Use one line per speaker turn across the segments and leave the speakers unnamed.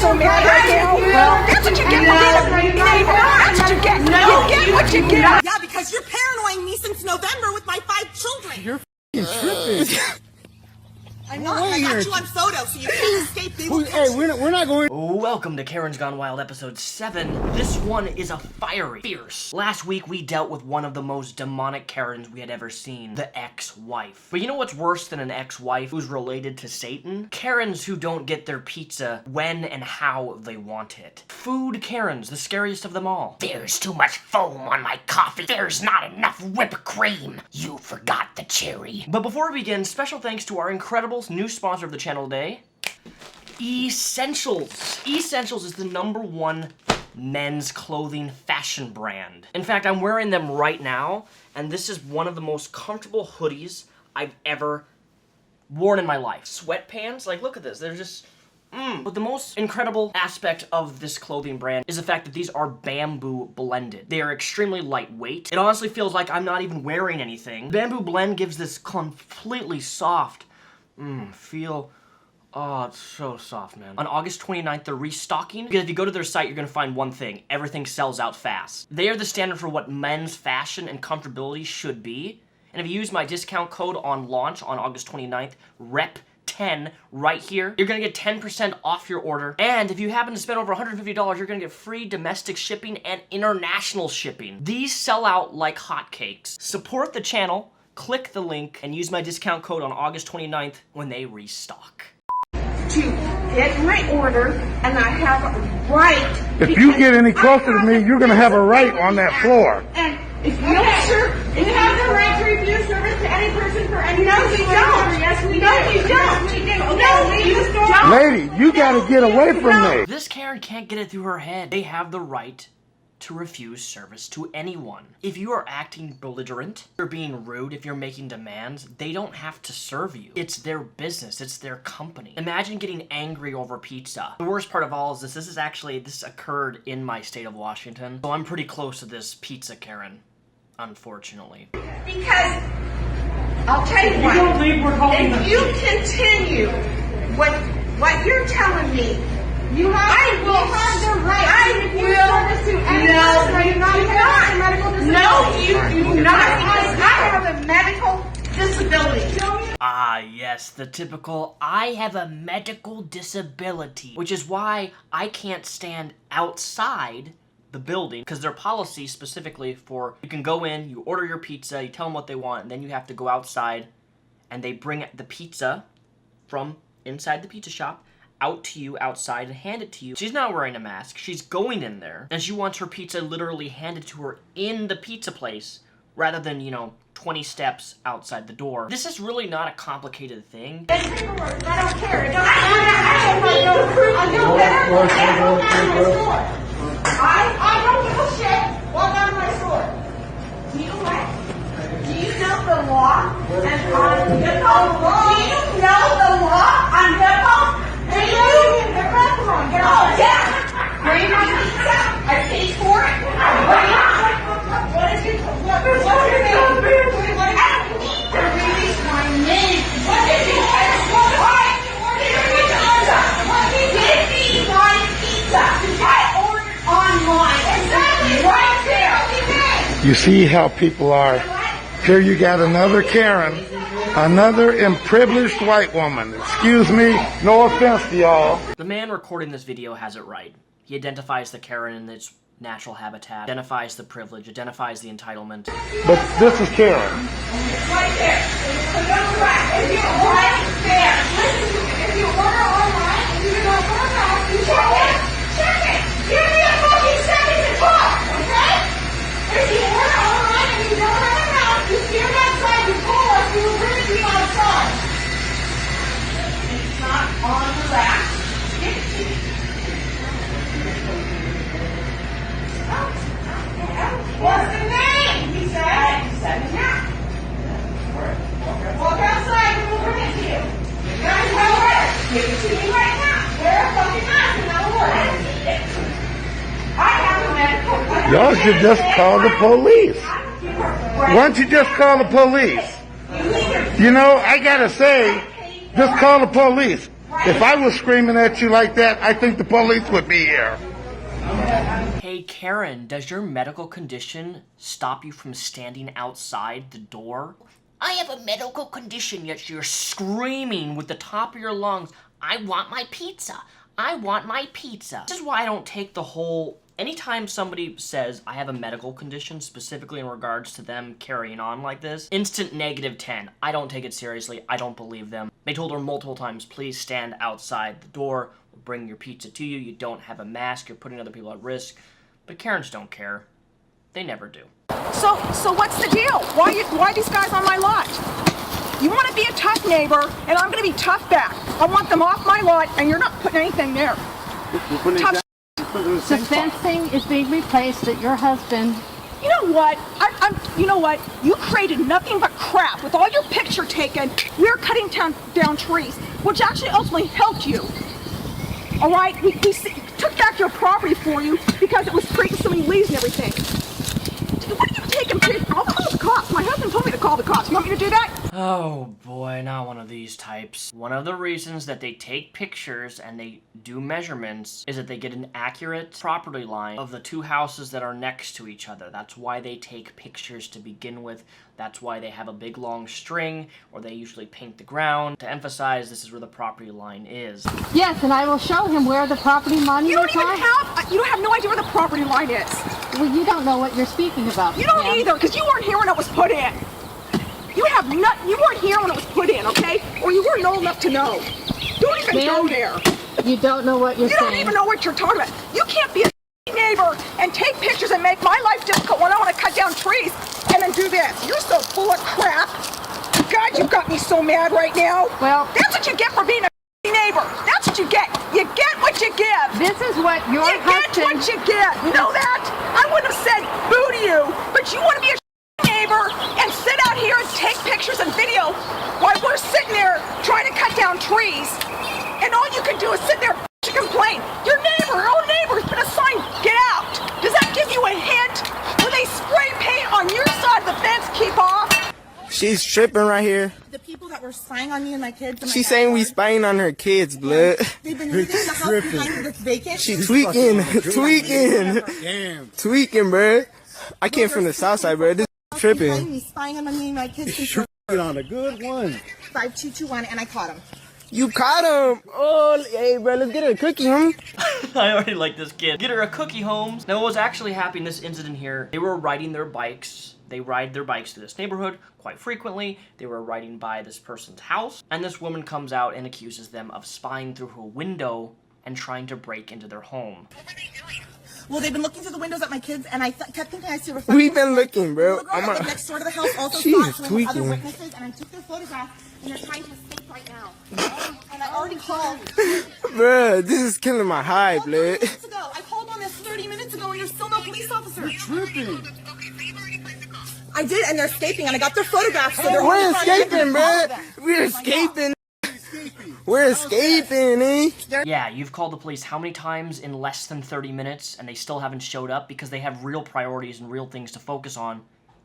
so mad right now. That's what you get for being a neighbor. That's what you get. You get what you get.
Yeah, because you're paranoying me since November with my 5 children.
You're f***ing tripping.
I'm not. I got you on photo, so you can't escape. They will catch
Hey,
you.
we're not going.
Welcome to Karen's Gone Wild episode 7. This one is a fiery, fierce. Last week we dealt with one of the most demonic Karens we had ever seen, the ex-wife. But you know what's worse than an ex-wife who's related to Satan? Karens who don't get their pizza when and how they want it. Food Karens, the scariest of them all.
There's too much foam on my coffee. There's not enough whipped cream. You forgot the cherry.
But before we begin, special thanks to our incredible new sponsor of the channel today, Essentials. Essentials is the #1 men's clothing fashion brand. In fact, I'm wearing them right now, and this is one of the most comfortable hoodies I've ever worn in my life. Sweatpants, like look at this, they're just, But the most incredible aspect of this clothing brand is the fact that these are bamboo blended. They are extremely lightweight. It honestly feels like I'm not even wearing anything. Bamboo blend gives this completely soft, feel. Oh, it's so soft, man. On August 29th, they're restocking. Because if you go to their site, you're gonna find one thing. Everything sells out fast. They are the standard for what men's fashion and comfortability should be. And if you use my discount code on launch on August 29th, REP10 right here, you're gonna get 10% off your order. And if you happen to spend over $150, you're gonna get free domestic shipping and international shipping. These sell out like hotcakes. Support the channel, click the link, and use my discount code on August 29th when they restock.
To get my order, and I have a right.
If you get any closer to me, you're gonna have a right on that floor.
And if you if you have the right to refuse service to any person for any reason, we don't. Yes, we do. No, we don't. We do. No, you don't.
Lady, you gotta get away from me.
This Karen can't get it through her head. They have the right to refuse service to anyone. If you are acting belligerent, you're being rude, if you're making demands, they don't have to serve you. It's their business, it's their company. Imagine getting angry over pizza. The worst part of all is this occurred in my state of Washington, so I'm pretty close to this pizza Karen, unfortunately.
Because I'll tell you what. If you continue what you're telling me, you have the right. I will. No, you do not. I have a medical disability.
Ah, yes, the typical, I have a medical disability, which is why I can't stand outside the building, because their policy specifically for, you can go in, you order your pizza, you tell them what they want, and then you have to go outside, and they bring the pizza from inside the pizza shop out to you outside and hand it to you. She's not wearing a mask. She's going in there, and she wants her pizza literally handed to her in the pizza place rather than, 20 steps outside the door. This is really not a complicated thing.
I don't care. I don't give a shit. Walk out of my store. Do you know what? Do you know the law? Do you know the law on Depot? Oh, yeah! Bring my pizza. I paid for it. What is it? What is it? I don't need to release my name. What is it? Why? Give me my pizza. I ordered online. Exactly. Right there.
You see how people are. Here you got another Karen, another imprivileged white woman. Excuse me, no offense to y'all.
The man recording this video has it right. He identifies the Karen in its natural habitat, identifies the privilege, identifies the entitlement.
But this is Karen.
Right there. So don't cry. If you right there. Listen to me. If you order online, if you don't order online, you check it. Check it. Give me a fucking second to talk, okay? If you order online and you don't have a house, you stand outside, you call us, we will bring it to you outside. It's not on the rack. Give it to me. What's the name? He said. He said it now. Walk outside and we'll bring it to you. You guys know where? Give it to me right now. Wear a fucking mask and I'll order it. I have a medical.
Y'all should just call the police. Why don't you just call the police? I gotta say, just call the police. If I was screaming at you like that, I think the police would be here.
Hey Karen, does your medical condition stop you from standing outside the door?
I have a medical condition,
Yet you're screaming with the top of your lungs, I want my pizza. I want my pizza. This is why I don't take the whole... Anytime somebody says, I have a medical condition, specifically in regards to them carrying on like this, instant -10. I don't take it seriously. I don't believe them. They told her multiple times, please stand outside the door. We'll bring your pizza to you. You don't have a mask. You're putting other people at risk. But Karens don't care. They never do.
So what's the deal? Why these guys on my lot? You want to be a tough neighbor, and I'm going to be tough back. I want them off my lot, and you're not putting anything there. Tough.
The fencing is being replaced at your husband.
You know what? You know what? You created nothing but crap with all your picture taken. We're cutting down trees, which actually ultimately helped you. All right? We took back your property for you because it was creating so many leaves and everything. What are you taking pictures? I'll call the cops. My husband told me to call the cops. You want me to do that?
Oh boy, not one of these types. One of the reasons that they take pictures and they do measurements is that they get an accurate property line of the two houses that are next to each other. That's why they take pictures to begin with. That's why they have a big long string, or they usually paint the ground to emphasize this is where the property line is.
Yes, and I will show him where the property line is.
You don't have no idea where the property line is.
Well, you don't know what you're speaking about.
You don't either, because you weren't here when it was put in. You weren't here when it was put in, okay? Or you weren't old enough to know. Don't even go there.
You don't know what you're saying.
You don't even know what you're talking about. You can't be a neighbor and take pictures and make my life difficult when I want to cut down trees and then do this. You're so full of crap. God, you got me so mad right now.
Well,
that's what you get for being a neighbor. That's what you get. You get what you give.
This is what your
husband... You get what you get. You know that? I wouldn't have said boo to you, but you want to be a neighbor and sit out here and take pictures and video while we're sitting there trying to cut down trees. And all you can do is sit there and complain. Your neighbor, our own neighbors, put a sign, get out. Does that give you a hint? When they spray paint on your side of the fence, keep off.
She's tripping right here.
The people that were spying on me and my kids. And
She's saying we spying on her kids, blood.
They've been leaving the house behind me that's vacant.
She tweaking. Damn. Tweaking, bro. I came from the south side, bro. This tripping.
Me, spying on me and my kids.
You're on a good one.
5221, and I caught him.
You caught him. Oh, hey, bro, let's get her a cookie, huh?
I already like this kid. Get her a cookie, Holmes. Now, what was actually happening in this incident here, they were riding their bikes. They ride their bikes through this neighborhood quite frequently. They were riding by this person's house, and this woman comes out and accuses them of spying through her window and trying to break into their home.
What are they doing? Well, they've been looking through the windows at my kids, and I kept thinking I see reflections.
We've been looking, bro.
The girl next door to the house also
She's
saw
tweaking.
other witnesses, and I took their photographs, and they're trying to escape right now. And I already called.
Bro, this is killing my high, blood.
30 minutes ago. I called on this 30 minutes ago, and there's still no police officer.
You're tripping.
I did, and they're escaping, and I got their photographs. So
We're escaping, bro. We're escaping. We're escaping, eh?
Yeah, you've called the police how many times in less than 30 minutes, and they still haven't showed up because they have real priorities and real things to focus on,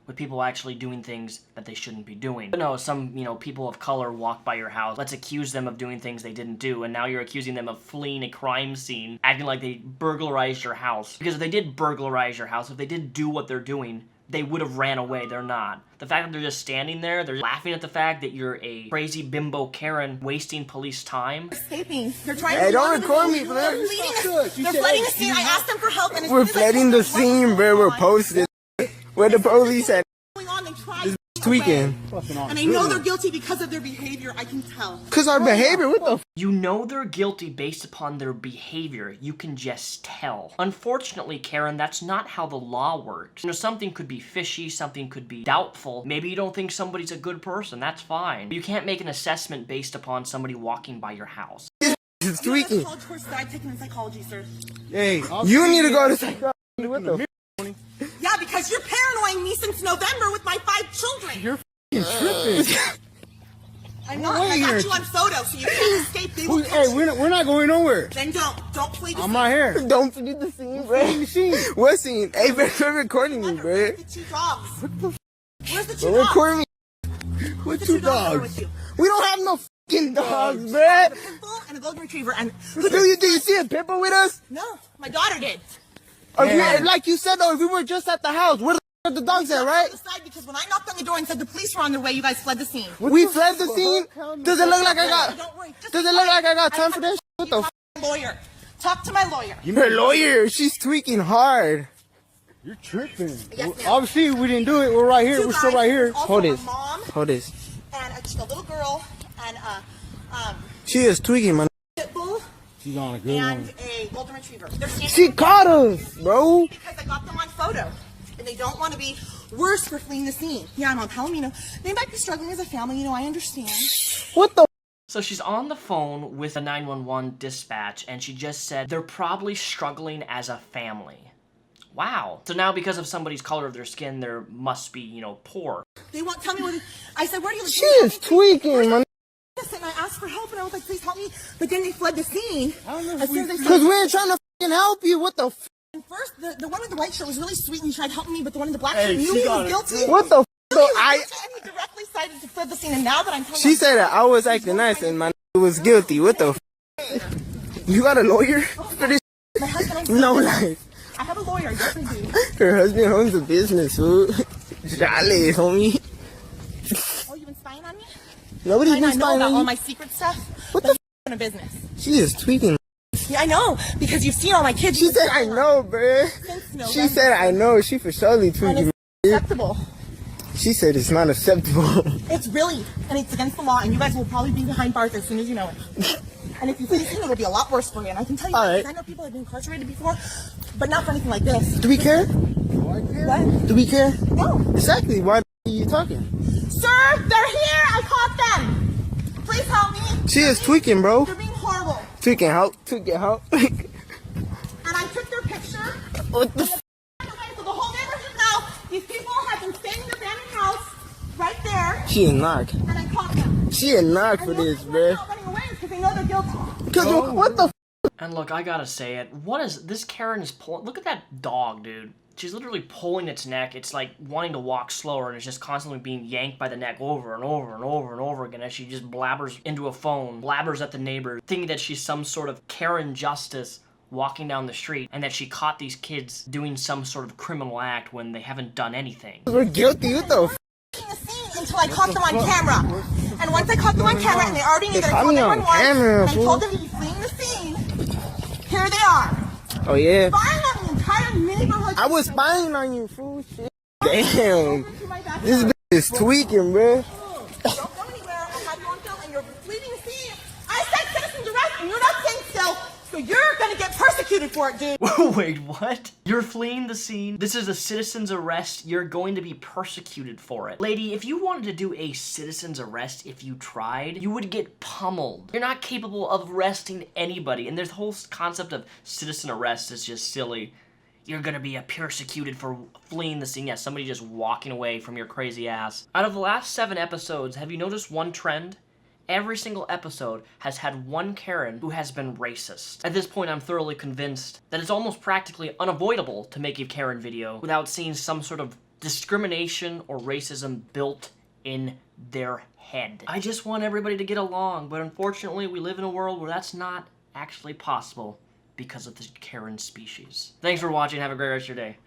with people actually doing things that they shouldn't be doing. But no, some, people of color walk by your house. Let's accuse them of doing things they didn't do, and now you're accusing them of fleeing a crime scene, acting like they burglarized your house. Because if they did burglarize your house, if they did do what they're doing, they would have ran away. They're not. The fact that they're just standing there, they're laughing at the fact that you're a crazy bimbo Karen wasting police time.
Escaping. They're trying
Hey,
to
don't record me, bro.
They're flooding the scene. I asked them for help, and
We're flooding the scene, bro. We're posted. Where the police at? This tweaking.
And I know they're guilty because of their behavior. I can tell.
Cause our behavior, what the f?
You know they're guilty based upon their behavior. You can just tell. Unfortunately, Karen, that's not how the law works. Something could be fishy, something could be doubtful. Maybe you don't think somebody's a good person. That's fine. You can't make an assessment based upon somebody walking by your house.
It's tweaking.
College course that I've taken in psychology, sir.
Hey,
You need to go to psychology. What the f?
Yeah, because you're paranoying me since November with my 5 children.
You're tripping.
I'm not. I got you on photo, so you can't escape. They will
Hey, we're not going nowhere.
Then don't play the
I'm right here.
Don't forget the scene, bro. What scene? Hey, bro, we're recording me, bro.
The 2 dogs. Where's the 2
Don't
dogs?
record me.
What
The
2
2 dogs are
dogs?
with you.
We don't have no fucking dogs, bruh.
A pit bull and a golden retriever. And
Do you see a pit bull with us?
no, my daughter did.
Like you said though, if we were just at the house, where the f are the dogs at, right?
On the side because when I knocked on the door and said the police were on their way, you guys fled the scene.
We fled the scene. Does it look like I got?
Don't worry. Just
Does it look like I got time for this? What the f?
Lawyer. Talk to my lawyer.
Her lawyer, she's tweaking hard.
You're tripping.
Yes, ma'am.
Obviously, we didn't do it. We're right here.
Two
We're still
guys,
right here.
also
Hold
a
this.
mom
Hold this.
and a little girl and
She is tweaking, man.
pit bull
She's on a good
and
one.
a golden retriever. They're standing
She caught us, bro.
because I got them on photo. And they don't want to be worse for fleeing the scene. Yeah, I'm on Palomino. They might be struggling as a family, I understand.
What the?
So she's on the phone with the 911 dispatch, and she just said they're probably struggling as a family. Wow. So now because of somebody's color of their skin, there must be, poor.
They won't tell me what. I said, where do you live?
She is tweaking, man.
And I asked for help, and I was like, please help me. But then they fled the scene. As soon as they
Cause we ain't trying to fucking help you. What the f?
And first, the one with the white shirt was really sweet, and he tried helping me, but the one in the black shirt knew he was guilty.
What the f? So
And he directly cited to fled the scene, and now that I'm telling
She said that I was acting nice and my was guilty. What the f? You got a lawyer for this?
my husband owns
No life.
I have a lawyer, yes I do.
Her husband owns a business, fool. Jale, homie.
Oh, you've been spying on me?
Nobody's
I
been
know
spying
about
on
all
you.
my secret stuff.
What
but
the f?
in a business.
She is tweaking.
Yeah, I know, because you've seen all my kids.
She said I know, bruh.
Since
She said I know. She for surely tweaking.
Unacceptable.
She said it's not acceptable.
It's really, and it's against the law, and you guys will probably be behind bars as soon as you know it. And if you flee the scene, it'll be a lot worse for you. And I can tell you,
All
because
right.
I know people have been incarcerated before, but not for anything like this.
Do we care?
What?
Do we care?
No.
Exactly. Why are you talking?
Sir, they're here! I caught them! Please help me!
She is tweaking, bro.
They're being horrible.
Tweaking help. Tweaking help.
And I took their picture.
What the f?
So the whole neighborhood knows these people have been staying in the abandoned house right there,
She is knock.
and I caught them.
She is knock for
And
this,
they're
bruh.
not running away because they know they're guilty.
Cause what the f?
And look, I gotta say it. What is this? Karen is pulling. Look at that dog, dude. She's literally pulling its neck. It's like wanting to walk slower, and it's just constantly being yanked by the neck over and over and over and over again as she just blabbers into a phone, blabbers at the neighbors, thinking that she's some sort of Karen Justice walking down the street, and that she caught these kids doing some sort of criminal act when they haven't done anything.
We're guilty. What the f?
The scene until I caught them on camera. And once I caught them on camera, and they already knew that I
caught
told
me
them
on
one once,
camera,
and I
fool.
told them to be fleeing the scene. Here they are.
Oh yeah.
Spying on the entire neighborhood.
I was spying on you, fool. Shit. Damn.
To my backyard.
This bitch is tweaking, bruh.
Don't go anywhere. I have you on film, and you're fleeing the scene. I said citizen's arrest, and you're not staying still. So you're gonna get persecuted for it, dude.
Wait, what? You're fleeing the scene? This is a citizen's arrest. You're going to be persecuted for it. Lady, if you wanted to do a citizen's arrest, if you tried, you would get pummeled. You're not capable of arresting anybody. And this whole concept of citizen arrest is just silly. You're gonna be persecuted for fleeing the scene. Yeah, somebody just walking away from your crazy ass. Out of the last 7 episodes, have you noticed one trend? Every single episode has had one Karen who has been racist. At this point, I'm thoroughly convinced that it's almost practically unavoidable to make a Karen video without seeing some sort of discrimination or racism built in their head. I just want everybody to get along, but unfortunately, we live in a world where that's not actually possible because of the Karen species. Thanks for watching. Have a great rest of your day.